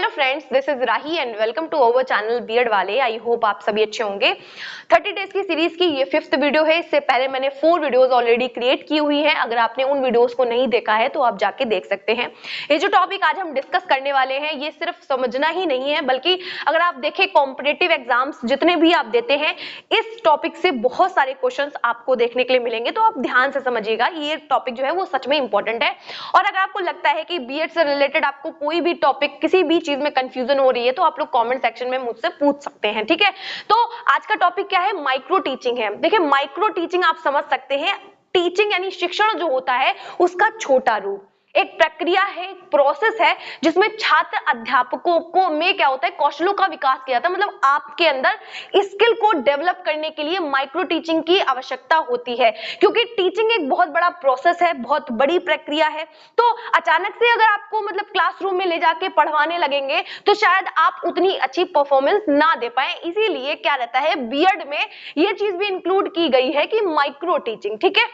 Hello friends, this is Rahi and welcome to our channel BEd वाले। I hope आप सभी अच्छे होंगे। 30 डेज की सीरीज की ये 5th वीडियो है। इससे पहले मैंने 4 वीडियोस ऑलरेडी क्रिएट की हुई हैं। अगर आपने उन वीडियोस को नहीं देखा है तो आप जाके देख सकते हैं। ये जो टॉपिक आज हम डिस्कस करने वाले हैं ये सिर्फ समझना ही नहीं है, बल्कि अगर आप देखें कॉम्पिटिटिव एग्जाम्स जितने भी आप देते हैं, इस टॉपिक से बहुत सारे क्वेश्चंस आपको देखने के लिए मिलेंगे। तो आप ध्यान से समझिएगा, ये टॉपिक जो है वो सच में इंपॉर्टेंट है। और अगर आपको लगता है कि बीएड से रिलेटेड आपको कोई भी टॉपिक, किसी भी चीज में कंफ्यूजन हो रही है, तो आप लोग कमेंट सेक्शन में मुझसे पूछ सकते हैं। ठीक है, तो आज का टॉपिक क्या है? माइक्रो टीचिंग है। देखिए, माइक्रो टीचिंग आप समझ सकते हैं, टीचिंग यानी शिक्षण जो होता है उसका छोटा रूप, एक प्रक्रिया है, एक प्रोसेस है जिसमें छात्र अध्यापकों को में क्या होता है, कौशलों का विकास किया जाता है। मतलब आपके अंदर स्किल को डेवलप करने के लिए माइक्रो टीचिंग की आवश्यकता होती है, क्योंकि टीचिंग एक बहुत बड़ा प्रोसेस है, बहुत बड़ी प्रक्रिया है। तो अचानक से अगर आपको क्लासरूम में ले जाके पढ़वाने लगेंगे तो शायद आप उतनी अच्छी परफॉर्मेंस ना दे पाए। इसीलिए क्या रहता है, बीएड में ये चीज भी इंक्लूड की गई है कि माइक्रो टीचिंग। ठीक है,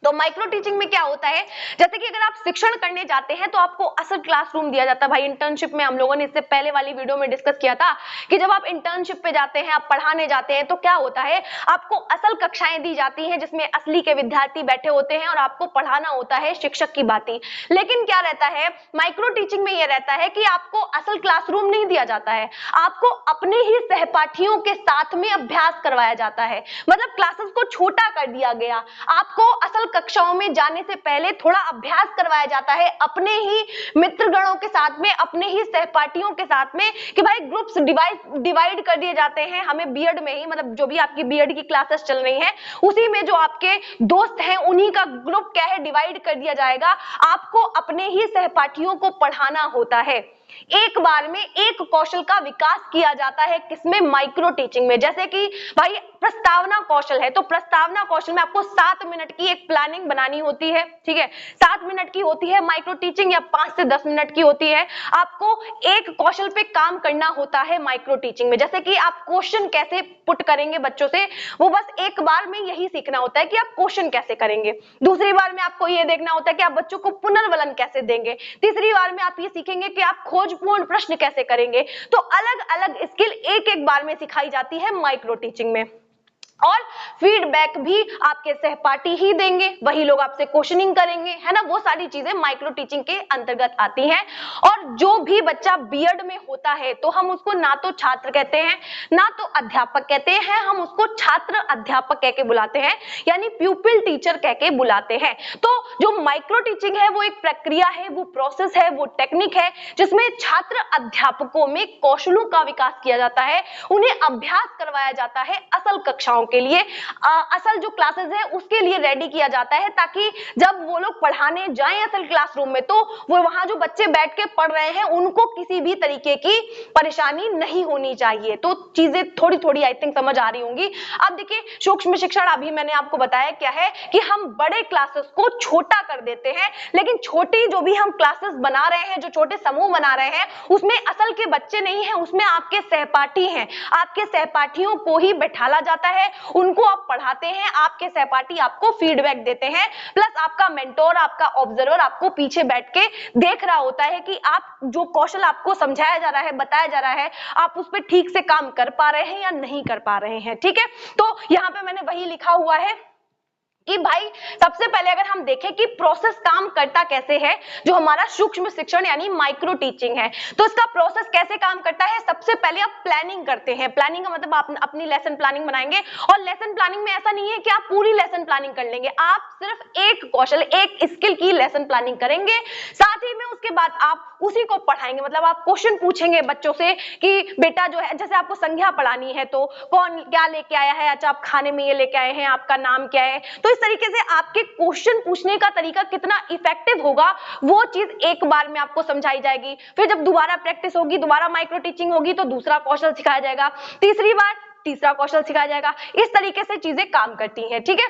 तो माइक्रो टीचिंग में क्या होता है, जैसे कि अगर आप शिक्षण करने जाते हैं तो आपको असल क्लासरूम दिया जाता है। भाई इंटर्नशिप में हम लोगों ने इससे पहले वाली वीडियो में डिस्कस किया था कि जब आप इंटर्नशिप पे जाते हैं, आप पढ़ाने जाते हैं, तो क्या होता है, आपको असल कक्षाएं दी जाती हैं जिसमें असली के विद्यार्थी बैठे होते हैं और आपको पढ़ाना होता है शिक्षक की बातें। लेकिन क्या रहता है, माइक्रो टीचिंग में यह रहता है कि आपको असल क्लासरूम नहीं दिया जाता है, आपको अपने ही सहपाठियों के साथ में अभ्यास करवाया जाता है। मतलब क्लासेस को छोटा कर दिया गया, आपको असल कक्षाओं में जाने से पहले थोड़ा अभ्यास करवाया जाता है अपने ही मित्रगणों के साथ में, अपने ही सहपाठियों के साथ में, कि भाई ग्रुप्स डिवाइड कर दिए जाते हैं हमें बीएड में ही। मतलब जो भी आपकी बीएड की क्लासेस चल रही हैं उसी में जो आपके दोस्त हैं उन्हीं का ग्रुप क्या है, डिवाइड कर दिया जाएगा। आपको अपने ही सहपाठियों को पढ़ाना होता है। एक बार में एक कौशल का विकास किया जाता है, किसमें? माइक्रो टीचिंग में। जैसे कि भाई प्रस्तावना कौशल है, तो प्रस्तावना कौशल में आपको 7 मिनट की एक प्लानिंग बनानी होती है। ठीक है, 7 मिनट की होती है माइक्रो टीचिंग, या 5 से 10 मिनट की होती है। आपको एक कौशल पे काम करना होता है माइक्रो टीचिंग में। जैसे कि आप क्वेश्चन कैसे पुट करेंगे बच्चों से, वो बस एक बार में यही सीखना होता है कि आप क्वेश्चन कैसे करेंगे। दूसरी बार में आपको ये देखना होता है कि आप बच्चों को पुनर्वलन कैसे देंगे। तीसरी बार में आप ये सीखेंगे कि आप खोजपूर्ण प्रश्न कैसे करेंगे। तो अलग अलग स्किल एक एक बार में सिखाई जाती है माइक्रो टीचिंग में। और फीडबैक भी आपके सहपाठी ही देंगे, वही लोग आपसे क्वेश्चनिंग करेंगे, है ना। वो सारी चीजें माइक्रो टीचिंग के अंतर्गत आती हैं। और जो भी बच्चा बीएड में होता है तो हम उसको ना तो छात्र कहते हैं ना तो अध्यापक कहते हैं, हम उसको छात्र अध्यापक कह के बुलाते हैं, यानी प्यूपिल टीचर कह के बुलाते हैं। तो जो माइक्रो टीचिंग है वो एक प्रक्रिया है, वो प्रोसेस है, वो टेक्निक है जिसमें छात्र अध्यापकों में कौशलों का विकास किया जाता है, उन्हें अभ्यास करवाया जाता है असल कक्षाओं के लिए, असल जो क्लासेस है उसके लिए रेडी किया जाता है, ताकि जब वो लोग पढ़ाने जाएं असल क्लासरूम में तो वो वहां जो बच्चे बैठ के पढ़ रहे हैं उनको किसी भी तरीके की परेशानी नहीं होनी चाहिए। तो चीजें थोड़ी थोड़ी आई थिंक समझ आ रही होंगी। अब देखिए, सूक्ष्म शिक्षण अभी मैंने आपको बताया क्या है कि हम बड़े क्लासेस को छोटा कर देते हैं, लेकिन छोटी जो भी हम क्लासेस बना रहे हैं, जो छोटे समूह बना रहे हैं, उसमें असल के बच्चे नहीं है, उसमें आपके सहपाठी हैं। आपके सहपाठियों को ही बैठाला जाता है, उनको आप पढ़ाते हैं, आपके सहपाठी आपको फीडबैक देते हैं, प्लस आपका मेंटोर, आपका ऑब्जर्वर आपको पीछे बैठ के देख रहा होता है कि आप जो कौशल आपको समझाया जा रहा है, बताया जा रहा है, आप उस पर ठीक से काम कर पा रहे हैं या नहीं कर पा रहे हैं। ठीक है, तो यहाँ पे मैंने वही लिखा हुआ है कि भाई सबसे पहले अगर हम देखें कि प्रोसेस काम करता कैसे है, जो हमारा सूक्ष्म शिक्षण यानी माइक्रो टीचिंग है, तो इसका प्रोसेस कैसे काम करता है। सबसे पहले आप प्लानिंग करते हैं। प्लानिंग का मतलब आप अपनी लेसन प्लानिंग बनाएंगे, और लेसन प्लानिंग में ऐसा नहीं है कि आप पूरी लेसन प्लानिंग कर लेंगे, आप सिर्फ एक कौशल, एक स्किल की लेसन प्लानिंग करेंगे। साथ ही में उसके बाद आप उसी को पढ़ाएंगे। मतलब आप क्वेश्चन पूछेंगे बच्चों से कि बेटा जो है, जैसे आपको संज्ञा पढ़ानी है तो कौन क्या लेके आया है, अच्छा आप खाने में ये लेके आए हैं, आपका नाम क्या है। तो इस तरीके से आपके क्वेश्चन पूछने का तरीका कितना इफेक्टिव होगा वो चीज एक बार में आपको समझाई जाएगी। फिर जब दोबारा प्रैक्टिस होगी, दोबारा माइक्रो टीचिंग होगी तो दूसरा कौशल सिखाया जाएगा, तीसरी बार तीसरा कौशल सिखाया जाएगा। इस तरीके से चीजें काम करती हैं। ठीक है,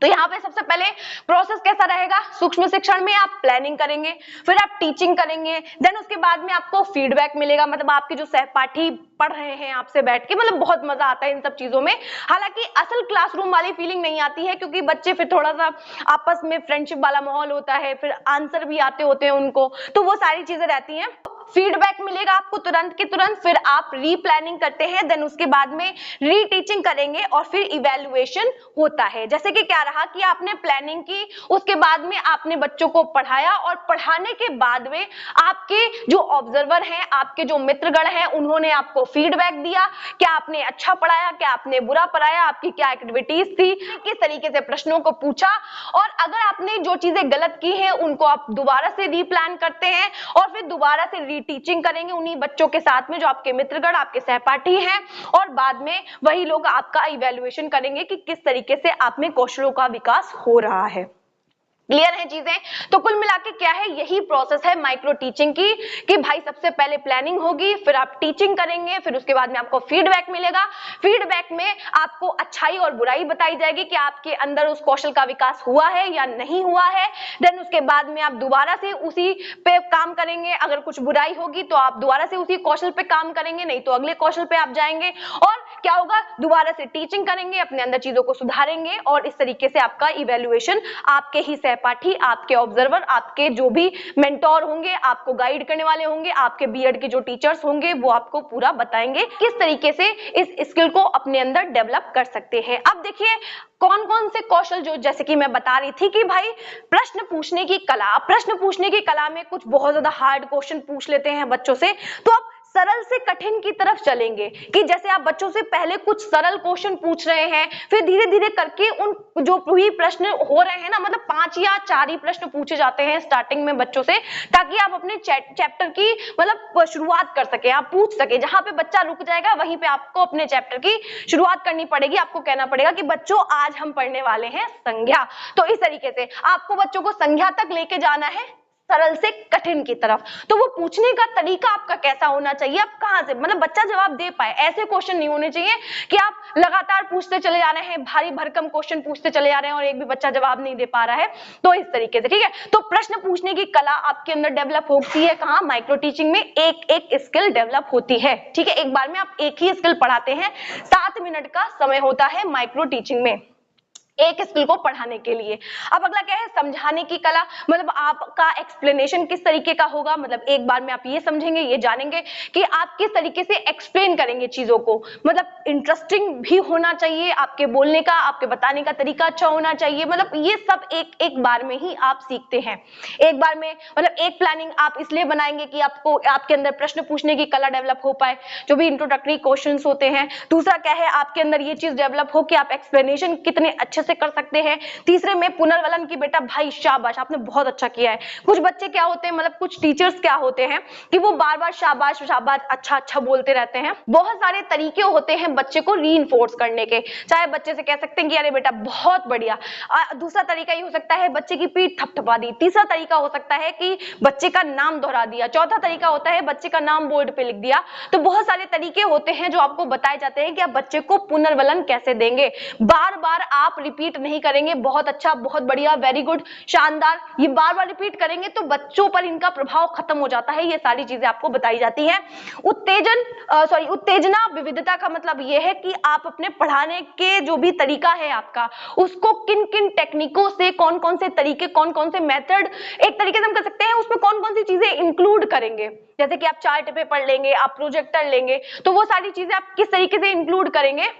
तो यहाँ पे सबसे पहले प्रोसेस कैसा रहेगा, सूक्ष्म शिक्षण में आप प्लानिंग करेंगे, फिर आप टीचिंग करेंगे, देन उसके बाद में आपको फीडबैक मिलेगा। मतलब आपके जो सहपाठी पढ़ रहे हैं आपसे बैठ के, मतलब बहुत मजा आता है इन सब चीजों में। हालांकि असल क्लासरूम वाली फीलिंग नहीं आती है, क्योंकि बच्चे फिर थोड़ा सा आपस में फ्रेंडशिप वाला माहौल होता है, फिर आंसर भी आते होते हैं उनको, तो वो सारी चीजें रहती हैं। फीडबैक मिलेगा आपको तुरंत के तुरंत, फिर आप रीप्लानिंग करते हैं, देन उसके बाद में रीटीचिंग करेंगे और फिर इवैल्यूएशन होता है। जैसे कि क्या रहा कि आपने प्लानिंग की, उसके बाद में आपने बच्चों को पढ़ाया और पढ़ाने के बाद में आपके जो ऑब्जर्वर हैं, आपके जो मित्रगण हैं, उन्होंने आपको फीडबैक दिया, क्या आपने अच्छा पढ़ाया, क्या आपने बुरा पढ़ाया, आपकी क्या एक्टिविटीज थी, किस तरीके से प्रश्नों को पूछा, और अगर आपने जो चीजें गलत की हैं उनको आप दोबारा से रीप्लान करते हैं और फिर दोबारा से रीटीचिंग करेंगे उन्हीं बच्चों के साथ में जो आपके मित्रगण, आपके सहपाठी हैं, और बाद में वही लोग आपका इवैल्यूएशन करेंगे कि किस तरीके से आप में कौशलों का विकास हो रहा है। क्लियर है चीजें? तो कुल मिला के क्या है, यही प्रोसेस है माइक्रो टीचिंग की, कि भाई सबसे पहले प्लानिंग होगी, फिर आप टीचिंग करेंगे, फिर उसके बाद में आपको फीडबैक मिलेगा, फीडबैक में आपको अच्छाई और बुराई बताई जाएगी कि आपके अंदर उस कौशल का विकास हुआ है या नहीं हुआ है, देन उसके बाद में आप दोबारा से उसी पे काम करेंगे, अगर कुछ बुराई होगी तो आप दोबारा से उसी कौशल पे काम करेंगे, नहीं तो अगले कौशल पे आप जाएंगे, और क्या होगा, दोबारा से टीचिंग करेंगे, अपने अंदर चीजों को सुधारेंगे, और इस तरीके से आपका इवैल्यूएशन आपके ही सहपाठी, आपके ऑब्जर्वर, आपके जो भी मेंटोर होंगे, आपको गाइड करने वाले होंगे, आपके बीएड के जो टीचर्स होंगे, वो आपको पूरा बताएंगे किस तरीके से इस स्किल को अपने अंदर डेवलप कर सकते हैं। अब देखिए कौन कौन से कौशल, जो जैसे कि मैं बता रही थी कि भाई प्रश्न पूछने की कला, प्रश्न पूछने की कला में कुछ बहुत ज्यादा हार्ड क्वेश्चन पूछ लेते हैं बच्चों से, तो अब सरल से कठिन की तरफ चलेंगे, कि जैसे आप बच्चों से पहले कुछ सरल क्वेश्चन पूछ रहे हैं, फिर धीरे धीरे करके उन जो भी प्रश्न हो रहे हैं ना, मतलब 5 या 4 ही प्रश्न पूछे जाते हैं स्टार्टिंग में बच्चों से, ताकि आप अपने चैप्टर की मतलब शुरुआत कर सके, आप पूछ सके, जहां पे बच्चा रुक जाएगा वहीं पे आपको अपने चैप्टर की शुरुआत करनी पड़ेगी, आपको कहना पड़ेगा कि बच्चों आज हम पढ़ने वाले हैं संज्ञा। तो इस तरीके से आपको बच्चों को संज्ञा तक लेके जाना है, सरल से कठिन की तरफ। तो वो पूछने का तरीका आपका कैसा होना चाहिए, आप कहां से, मतलब बच्चा जवाब दे पाए, ऐसे क्वेश्चन नहीं होने चाहिए कि आप लगातार पूछते चले जा रहे हैं, भारी भरकम क्वेश्चन पूछते चले जा रहे हैं और एक भी बच्चा जवाब नहीं दे पा रहा है। तो इस तरीके से, ठीक है, तो प्रश्न पूछने की कला आपके अंदर डेवलप होती है कहां, माइक्रो टीचिंग में एक एक स्किल डेवलप होती है, ठीक है। एक बार में आप एक ही स्किल पढ़ाते हैं, 7 मिनट का समय होता है माइक्रो टीचिंग में एक स्किल को पढ़ाने के लिए। अब अगला क्या है, समझाने की कला, मतलब आपका एक्सप्लेनेशन किस तरीके का होगा, मतलब एक बार में आप ये समझेंगे, ये जानेंगे कि आप किस तरीके से एक्सप्लेन करेंगे चीजों को, मतलब इंटरेस्टिंग भी होना चाहिए, आपके बोलने का, आपके बताने का तरीका अच्छा होना चाहिए, मतलब ये सब एक एक बार में ही आप सीखते हैं। एक बार में मतलब एक प्लानिंग आप इसलिए बनाएंगे कि आपको आपके अंदर प्रश्न पूछने की कला डेवलप हो पाए, जो भी इंट्रोडक्टरी क्वेश्चंस होते हैं। दूसरा क्या है, आपके अंदर ये चीज डेवलप हो कि आप एक्सप्लेनेशन कितने अच्छे से कर सकते हैं। तीसरे में पुनर्वलन की बेटा भाई शाबाश आपने बहुत अच्छा किया है। कुछ बच्चे क्या होते हैं, मतलब कुछ टीचर्स क्या होते हैं कि वो बार बार शाबाश शाबाश अच्छा अच्छा बोलते रहते हैं। बहुत सारे तरीके होते हैं बच्चे को रीइंफोर्स करने के, चाहे बच्चे से कह सकते हैं कि अरे बेटा बहुत बढ़िया, दूसरा तरीका ये हो सकता है बच्चे की पीठ थपथपा दी, तीसरा तरीका हो सकता है कि बच्चे का नाम दोहरा दिया, चौथा तरीका होता है बच्चे का नाम बोर्ड पे लिख दिया। तो बहुत सारे तरीके होते हैं जो आपको बताए जाते हैं कि आप बच्चे को पुनर्वलन कैसे देंगे। बार बार आप रिपीट नहीं करेंगे, बहुत अच्छा, बहुत बढ़िया, वेरी गुड, शानदार, ये बार बार रिपीट करेंगे तो बच्चों पर इनका प्रभाव खत्म हो जाता है। ये सारी चीजें आपको बताई जाती हैं। उत्तेजना विविधता का मतलब ये है कि आप अपने पढ़ाने के जो भी तरीका है आपका, उसको किन किन टेक्निकों से, कौन कौन से तरीके, कौन कौन से मेथड, एक तरीके से हम कह सकते हैं उसमें कौन कौन सी चीजें इंक्लूड करेंगे। जैसे कि आप चार्ट पेपर लेंगे, आप प्रोजेक्टर लेंगे, तो वो सारी चीजें आप किस तरीके से इंक्लूड करेंगे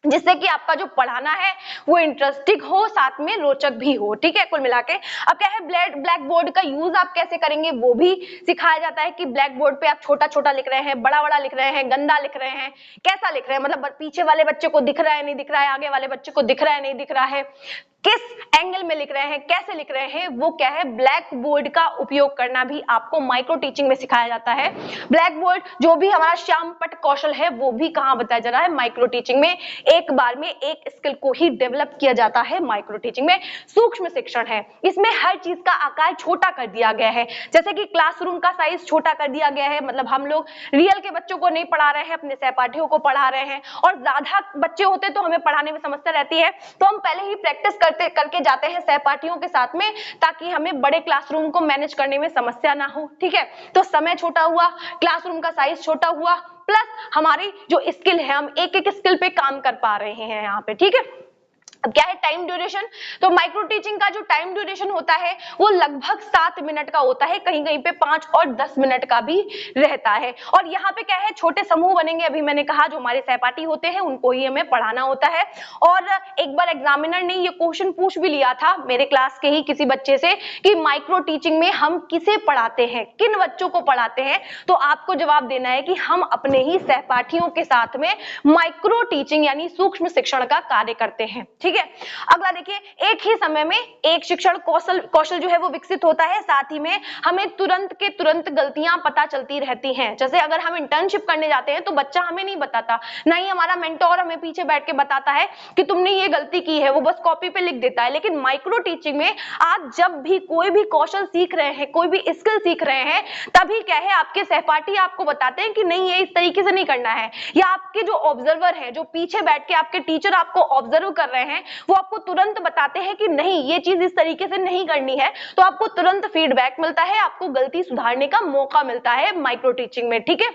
जिससे कि आपका जो पढ़ाना है वो इंटरेस्टिंग हो, साथ में रोचक भी हो, ठीक है। कुल मिला के अब क्या है, ब्लैक बोर्ड का यूज आप कैसे करेंगे वो भी सिखाया जाता है कि ब्लैक बोर्ड पे आप छोटा छोटा लिख रहे हैं, बड़ा बड़ा लिख रहे हैं, गंदा लिख रहे हैं, कैसा लिख रहे हैं, मतलब पीछे वाले बच्चे को दिख रहा है नहीं दिख रहा है, आगे वाले बच्चे को दिख रहा है नहीं दिख रहा है, किस एंगल में लिख रहे हैं, कैसे लिख रहे हैं, वो क्या है, ब्लैक बोर्ड का उपयोग करना भी आपको माइक्रो टीचिंग में सिखाया जाता है। ब्लैक बोर्ड जो भी हमारा श्यामपट्ट कौशल है वो भी कहां बताया जा रहा है, माइक्रो टीचिंग में। एक बार में एक स्किल को ही डेवलप किया जाता है माइक्रो टीचिंग में। सूक्ष्म शिक्षण है, इसमें हर चीज का आकार छोटा कर दिया गया है, जैसे कि क्लासरूम का साइज छोटा कर दिया गया है, मतलब हम लोग रियल के बच्चों को नहीं पढ़ा रहे हैं, अपने सहपाठियों को पढ़ा रहे हैं, और ज्यादा बच्चे होते तो हमें पढ़ाने में समस्या रहती है, तो हम पहले ही प्रैक्टिस करके जाते हैं सहपाठियों के साथ में, ताकि हमें बड़े क्लासरूम को मैनेज करने में समस्या ना हो, ठीक है। तो समय छोटा हुआ, क्लासरूम का साइज छोटा हुआ, प्लस हमारी जो स्किल है, हम एक एक स्किल पे काम कर पा रहे हैं यहाँ पे, ठीक है। अब क्या है टाइम ड्यूरेशन, तो माइक्रो टीचिंग का जो टाइम ड्यूरेशन होता है वो लगभग 7 मिनट का होता है, कहीं कहीं पे 5 और 10 मिनट का भी रहता है। और यहाँ पे क्या है छोटे समूह बनेंगे, अभी मैंने कहा जो हमारे सहपाठी होते हैं उनको ही हमें पढ़ाना होता है। और एक बार एग्जामिनर ने ये क्वेश्चन पूछ भी लिया था मेरे क्लास के ही किसी बच्चे से कि माइक्रो टीचिंग में हम किसे पढ़ाते हैं, किन बच्चों को पढ़ाते हैं, तो आपको जवाब देना है कि हम अपने ही सहपाठियों के साथ में माइक्रो टीचिंग यानी सूक्ष्म शिक्षण का कार्य करते हैं। ठीक है, अगला देखिए, एक ही समय में एक शिक्षण कौशल जो है वो विकसित होता है, साथ ही में हमें तुरंत के तुरंत गलतियां पता चलती रहती हैं। जैसे अगर हम इंटर्नशिप करने जाते हैं तो बच्चा हमें नहीं बताता, ना ही हमारा मेंटोर हमें पीछे बैठ के बताता है कि तुमने ये गलती की है, वो बस कॉपी पे लिख देता है। लेकिन माइक्रो टीचिंग में आप जब भी कोई भी कौशल सीख रहे हैं, कोई भी स्किल सीख रहे हैं, तभी क्या है आपके सहपाठी आपको बताते हैं कि नहीं ये इस तरीके से नहीं करना है, या आपके जो ऑब्जर्वर है, जो पीछे बैठ के आपके टीचर आपको ऑब्जर्व कर रहे हैं, वो आपको तुरंत बताते हैं कि नहीं ये चीज इस तरीके से नहीं करनी है, तो आपको तुरंत फीडबैक मिलता है, आपको गलती सुधारने का मौका मिलता है माइक्रो टीचिंग में। ठीक है,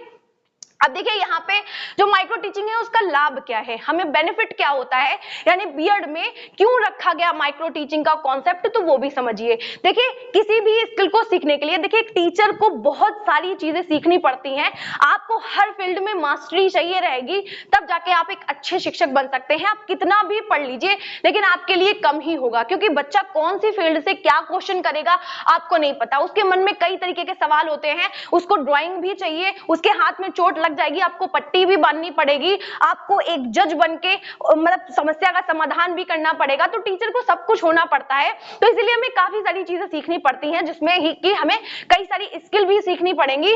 अब देखिए यहाँ पे जो माइक्रो टीचिंग है उसका लाभ क्या है, हमें बेनिफिट क्या होता है, यानी बीएड में क्यों रखा गया माइक्रो टीचिंग का कॉन्सेप्ट, तो वो भी समझिए। देखिए किसी भी स्किल को सीखने के लिए देखिए एक टीचर को बहुत सारी चीजें सीखनी पड़ती हैं, आपको हर फील्ड में मास्टरी चाहिए रहेगी, तब जाके आप एक अच्छे शिक्षक बन सकते हैं। आप कितना भी पढ़ लीजिए लेकिन आपके लिए कम ही होगा, क्योंकि बच्चा कौन सी फील्ड से क्या क्वेश्चन करेगा आपको नहीं पता, उसके मन में कई तरीके के सवाल होते हैं, उसको ड्राइंग भी चाहिए, उसके हाथ में चोट लग जाएगी, आपको पट्टी भी बांधनी पड़ेगी, आपको एक जज बनके मतलब समस्या का समाधान भी करना पड़ेगा, तो टीचर को सब कुछ होना पड़ता है। तो इसलिए हमें काफी सारी चीजें सीखनी पड़ती हैं, जिसमें ही कि हमें कई सारी स्किल भी सीखनी पड़ेंगी।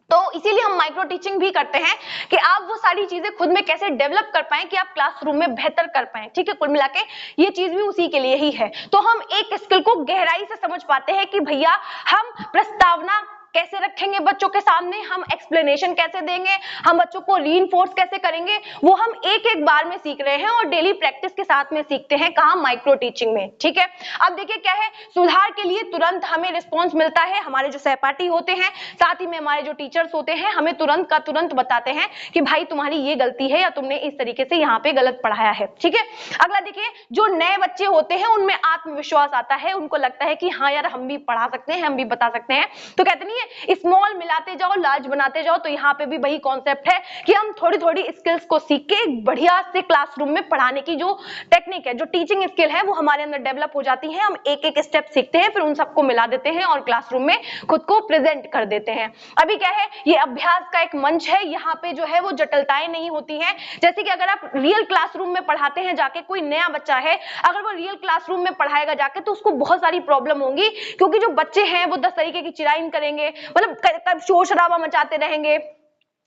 तो इसीलिए हम माइक्रो टीचिंग भी करते हैं कि आप वो सारी चीजें खुद में कैसे डेवलप कर पाएं कि आप क्लासरूम में बेहतर कर पाएं। ठीक है, कुल मिला के ये चीज भी उसी के लिए ही है। तो हम एक स्किल को गहराई से समझ पाते हैं कि भैया हम प्रस्तावना कैसे रखेंगे बच्चों के सामने, हम एक्सप्लेनेशन कैसे देंगे, हम बच्चों को रीइंफोर्स कैसे करेंगे, वो हम एक एक बार में सीख रहे हैं और डेली प्रैक्टिस के साथ में सीखते हैं, कहाँ माइक्रो टीचिंग में। ठीक है, अब देखिए क्या है, सुधार के लिए तुरंत हमें रिस्पॉन्स मिलता है, हमारे जो सहपाठी होते हैं साथ ही में हमारे जो टीचर्स होते हैं हमें तुरंत का तुरंत बताते हैं कि भाई तुम्हारी ये गलती है या तुमने इस तरीके से यहाँ पे गलत पढ़ाया है। ठीक है, अगला देखिए, जो नए बच्चे होते हैं उनमें आत्मविश्वास आता है, उनको लगता है कि हाँ यार हम भी पढ़ा सकते हैं, हम भी बता सकते हैं। तो कहते नहीं स्मॉल मिलाते जाओ लार्ज बनाते जाओ, तो यहाँ पे भी वही कॉन्सेप्ट है कि हम थोड़ी थोड़ी स्किल्स को सीख के बढ़िया से क्लासरूम में पढ़ाने की जो टेक्निक है, जो टीचिंग स्किल है, वो हमारे अंदर डेवलप हो जाती है। हम एक एक स्टेप सीखते हैं, फिर उन सबको मिला देते हैं और क्लासरूम में खुद को प्रेजेंट कर देते हैं। अभी क्या है, ये अभ्यास का एक मंच है, यहाँ पे जो है वो जटिलताएं नहीं होती हैं। जैसे कि अगर आप रियल क्लासरूम में पढ़ाते हैं जाके, कोई नया बच्चा है अगर वो रियल क्लासरूम में पढ़ाएगा जाके, तो उसको बहुत सारी प्रॉब्लम होंगी, क्योंकि जो बच्चे हैं वो 10 तरीके की चिराइन करेंगे, मतलब शोर शराबा मचाते रहेंगे,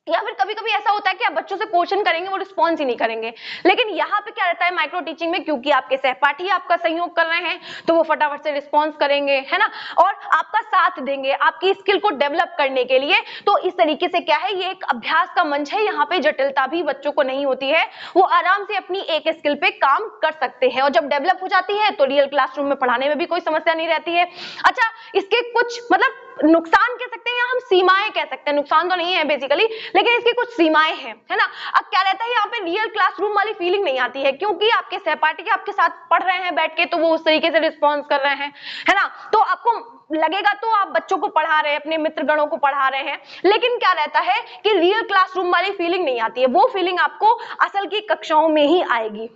या फिर कभी कभी ऐसा होता है कि आप बच्चों से क्वेश्चन करेंगे वो रिस्पॉन्स ही नहीं करेंगे। लेकिन यहाँ पे क्या रहता है माइक्रो टीचिंग में, क्योंकि आपके सहपाठी आपका सहयोग कर रहे हैं तो वो फटाफट से रिस्पॉन्स करेंगे, है ना, और आपका साथ देंगे आपकी स्किल को डेवलप करने के लिए। तो इस तरीके से क्या है, ये एक अभ्यास का मंच है, यहाँ पे जटिलता भी बच्चों को नहीं होती है, वो आराम से अपनी एक स्किल पे काम कर सकते हैं, और जब डेवलप हो जाती है तो रियल क्लासरूम में पढ़ाने में भी कोई समस्या नहीं रहती है। अच्छा, इसके कुछ मतलब नुकसान कह सकते हैं या हम सीमाएं कह सकते हैं, नुकसान तो नहीं है बेसिकली, लेकिन इसकी कुछ सीमाएं हैं, है ना। अब क्या रहता है, यहाँ पे रियल क्लासरूम वाली फीलिंग नहीं आती है, क्योंकि आपके सहपाठी आपके साथ पढ़ रहे हैं बैठ के, तो वो उस तरीके से रिस्पॉन्स कर रहे हैं, है ना, तो आपको लगेगा तो आप बच्चों को पढ़ा रहे हैं, अपने मित्रगणों को पढ़ा रहे हैं। लेकिन क्या रहता है कि रियल क्लासरूम वाली फीलिंग नहीं आती है, वो फीलिंग आपको असल की कक्षाओं में ही आएगी।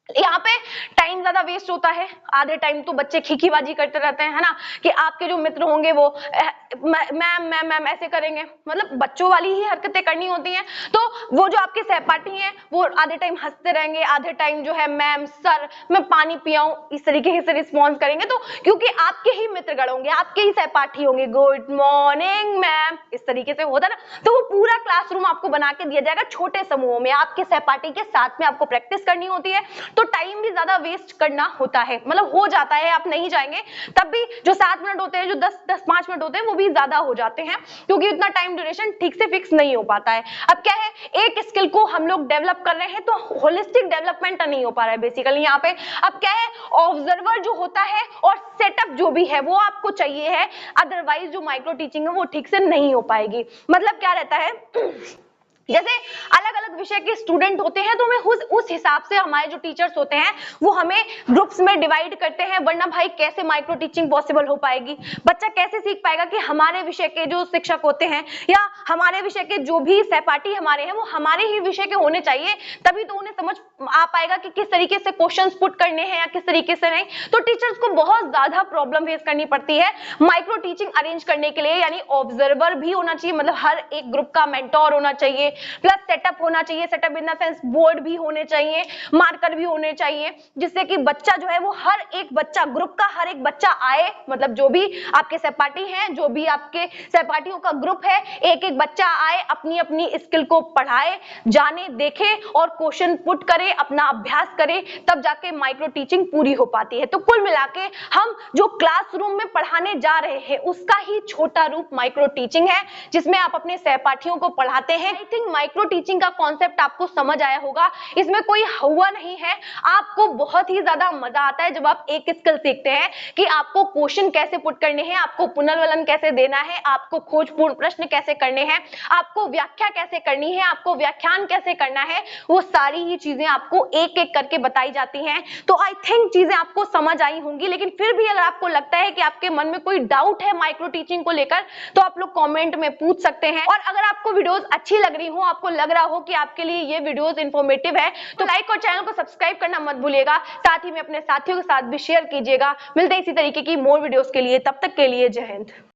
यहाँ पे टाइम ज्यादा वेस्ट होता है, आधे टाइम तो बच्चे खीखीबाजी करते रहते हैं, है ना, कि आपके जो मित्र होंगे वो मैम ऐसे करेंगे, मतलब बच्चों वाली ही हरकतें करनी होती हैं। तो वो जो आपके सहपाठी हैं वो आधे टाइम हंसते रहेंगे, आधे टाइम जो है मैम सर मैं पानी पियाऊं, इस तरीके से रिस्पॉन्स करेंगे। तो क्योंकि आपके ही मित्रगण होंगे, आपके ही सहपाठी होंगे, गुड मॉर्निंग मैम, इस तरीके से होता है ना, तो वो पूरा क्लासरूम आपको बना के दिया जाएगा छोटे समूहों में, आपके सहपाठी के साथ में आपको प्रैक्टिस करनी होती है, तो टाइम भी ज्यादा वेस्ट करना होता है, मतलब हो जाता है, आप नहीं जाएंगे तब भी जो 7 मिनट होते हैं, जो 10-5 मिनट होते हैं, वो भी ज्यादा हो जाते हैं, क्योंकि इतना टाइम ड्यूरेशन ठीक से फिक्स नहीं हो पाता है। अब क्या है, एक स्किल को हम लोग डेवलप कर रहे हैं तो होलिस्टिक डेवलपमेंट नहीं हो पा रहा है बेसिकली यहाँ पे। अब क्या है, ऑब्जर्वर जो होता है और सेटअप जो भी है वो आपको चाहिए है, अदरवाइज जो माइक्रो टीचिंग है वो ठीक से नहीं हो पाएगी। मतलब क्या रहता है जैसे अलग अलग विषय के स्टूडेंट होते हैं तो हमें उस हिसाब से हमारे जो टीचर्स होते हैं वो हमें ग्रुप्स में डिवाइड करते हैं, वरना भाई कैसे माइक्रो टीचिंग पॉसिबल हो पाएगी, बच्चा कैसे सीख पाएगा कि हमारे विषय के जो शिक्षक होते हैं या हमारे विषय के जो भी सहपाठी हमारे हैं वो हमारे ही विषय के होने चाहिए, तभी तो उन्हें समझ आ पाएगा कि किस तरीके से क्वेश्चंस पुट करने हैं या किस तरीके से नहीं। तो टीचर्स को बहुत ज्यादा प्रॉब्लम फेस करनी पड़ती है माइक्रो टीचिंग अरेंज करने के लिए, यानी ऑब्जर्वर भी होना चाहिए, मतलब हर एक ग्रुप का मेंटोर होना चाहिए, प्लस सेटअप होना चाहिए, setup in the sense board भी होने चाहिए, मार्कर भी होने चाहिए, जिससे कि बच्चा जो है वो हर एक बच्चा, ग्रुप का हर एक बच्चा आए, मतलब जो भी आपके सहपाठी हैं, जो भी आपके सहपाठियों का ग्रुप है, एक एक बच्चा आए, अपनी अपनी स्किल को पढ़ाए, जाने, देखे और क्वेश्चन पुट करे, अपना अभ्यास करे, तब जाके माइक्रो टीचिंग पूरी हो पाती है। तो कुल मिलाके हम जो क्लासरूम में पढ़ाने जा रहे हैं उसका ही छोटा रूप माइक्रो टीचिंग है, जिसमें आप अपने सहपाठियों को पढ़ाते हैं। आई थिंक माइक्रो टीचिंग का कॉन्सेप्ट आपको समझ आया होगा, इसमें कोई हुआ नहीं है, आपको बहुत ही ज्यादा मजा आता है जब आप एक स्किल सीखते हैं कि आपको क्वेश्चन कैसे पुट करने हैं, आपको पुनर्वलन कैसे देना है, आपको खोजपूर्ण प्रश्न कैसे करने हैं, आपको व्याख्या कैसे करनी है, आपको व्याख्यान कैसे करना है, वो सारी ही चीजें आपको एक एक करके बताई जाती हैं। तो आई थिंक चीजें आपको समझ आई होंगी, लेकिन फिर भी अगर आपको लगता है कि आपके मन में कोई डाउट है माइक्रो टीचिंग को लेकर तो आप लोग कमेंट में पूछ सकते हैं। और अगर आपको वीडियोस अच्छी लग रही हो, आपको लग रहा हो कि आपके लिए ये वीडियोस इंफॉर्मेटिव है, तो लाइक और चैनल को सब्सक्राइब करना मत भूलिएगा, साथ ही में अपने साथियों के साथ भी शेयर कीजिएगा। मिलते हैं इसी तरीके की मोर वीडियोस के लिए, तब तक के लिए जय हिंद।